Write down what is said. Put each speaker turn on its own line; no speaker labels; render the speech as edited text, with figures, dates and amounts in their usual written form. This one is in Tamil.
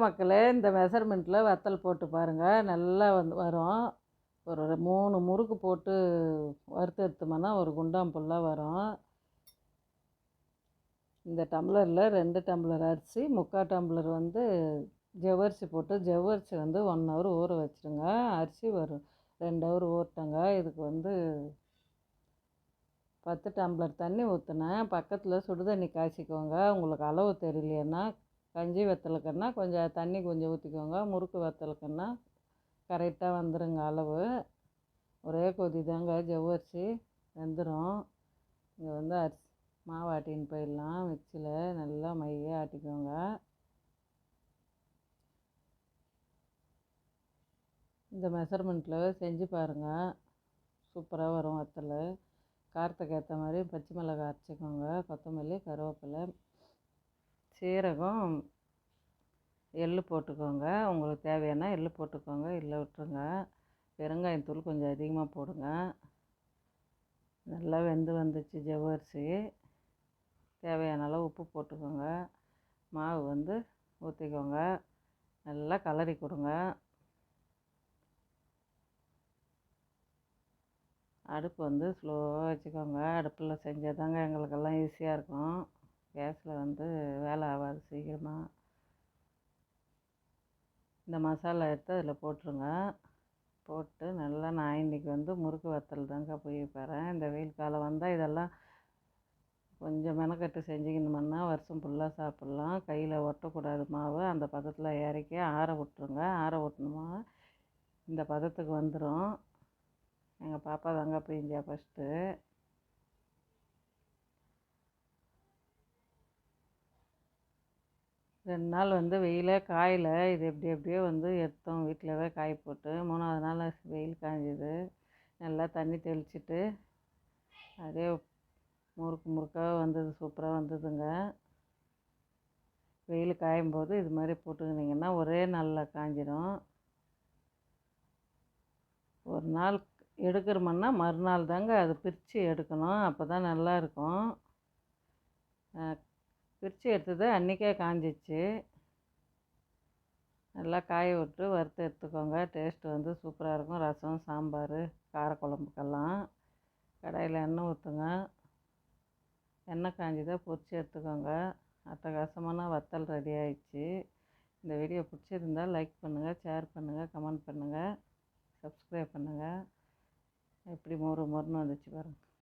மக்களே, இந்த மெஷர்மெண்ட்டில் வத்தல் போட்டு பாருங்கள், நல்லா வரும். ஒரு 3 முறுக்கு போட்டு வறுத்து எடுத்தோம்னா ஒரு குண்டான் ஃபுல்லாக வரும். இந்த டம்ளரில் 2 டம்ளர் அரிசி, 3/4 டம்ளர் ஜவ்வரிசி போட்டு, ஜவ்வரிசி 1 ஹவர் ஊற வச்சுருங்க. அரிசி ஒரு 2 ஹவர் ஊறட்டங்க. இதுக்கு 10 டம்ளர் தண்ணி ஊற்றினேன். பக்கத்தில் சுடு தண்ணி காய்ச்சிக்கோங்க. உங்களுக்கு அளவு தெரியலையேன்னா, கஞ்சி வத்தலுக்குன்னா கொஞ்சம் தண்ணி கொஞ்சம் ஊற்றிக்கோங்க. முறுக்கு வத்தலுக்குன்னா கரெக்டாக வந்துடுங்க அளவு. ஒரே கொதி தாங்க, ஜவ்வரிசி வெந்துடும். இங்கே அரிசி மாவு ஆட்டின்னு போயிடலாம். மிக்சியில் நல்லா மைய ஆட்டிக்கோங்க. இந்த மெஷர்மெண்ட்டில் செஞ்சு பாருங்கள், சூப்பராக வரும் வத்தல். காரத்துக்கு ஏற்ற மாதிரி பச்சை மிளகாய் அரைச்சிக்கோங்க, கொத்தமல்லி, கருவேப்பிலை, சீரகம், எள்ளு போட்டுக்கோங்க. உங்களுக்கு தேவையான எள்ளு போட்டுக்கோங்க, இல்லை விட்டுருங்க. பெருங்காயத்தூள் கொஞ்சம் அதிகமாக போடுங்க. நல்லா வந்துச்சு ஜவ்வரிசி. தேவையான அளவு உப்பு போட்டுக்கோங்க. மாவு ஊற்றிக்கோங்க. நல்லா கலரி கொடுங்க. அடுப்பு ஸ்லோவாக வச்சுக்கோங்க. அடுப்பில் செஞ்சால் தாங்க எங்களுக்கெல்லாம் ஈஸியாக இருக்கும். கேஸில் வேலை ஆகாது சீக்கிரமாக. இந்த மசாலா எடுத்து அதில் போட்டுருங்க. போட்டு நல்லா நான் இன்றைக்கி முறுக்கு வத்தல் தாங்க போய் போகிறேன். இந்த வெயில் காலம் வந்தால் இதெல்லாம் கொஞ்சம் மெனக்கட்டு செஞ்சுக்கணுமுன்னா வருஷம் ஃபுல்லாக சாப்பிட்லாம். கையில் ஒட்டக்கூடாது மாவு. அந்த பதத்தில் இறக்கி ஆற விட்ருங்க. ஆற விட்டணுமா இந்த பதத்துக்கு வந்துடும். எங்கள் பாப்பா தாங்க பிழிஞ்சா ஃபஸ்ட்டு. ரெண்டு நாள் வெயிலே காயல. இது எப்படியோ எடுத்தோம் வீட்டிலவே காய போட்டு. 3ஆவது நாள் வெயில் காய்ஞ்சிது. நல்லா தண்ணி தெளிச்சிட்டு அதே முறுக்காக வந்தது, சூப்பராக வந்ததுங்க. வெயில் காயும் போது இது மாதிரி போட்டுக்கிட்டிங்கன்னா ஒரே நாளில் காய்ஞ்சிடும். ஒரு நாள் எடுக்கிறோமுன்னா மறுநாள் தாங்க அது பிரித்து எடுக்கணும். அப்போ தான் நல்லாயிருக்கும். பிரித்து எடுத்தது அன்றைக்கே காஞ்சிச்சு. நல்லா காய விட்டு வறுத்து எடுத்துக்கோங்க. டேஸ்ட்டு சூப்பராக இருக்கும். ரசம், சாம்பார், காரக்குழம்புக்கெல்லாம். கடாயில் எண்ணெய் ஊற்றுங்க. எண்ணெய் காஞ்சிதான் பொரித்து எடுத்துக்கோங்க. அட்டகாசமான வத்தல் ரெடி ஆயிடுச்சு. இந்த வீடியோ பிடிச்சிருந்தால் லைக் பண்ணுங்கள், ஷேர் பண்ணுங்கள், கமெண்ட் பண்ணுங்கள், சப்ஸ்கிரைப் பண்ணுங்கள். எப்படி மொறுன்னு வந்துச்சு பாருங்கள்.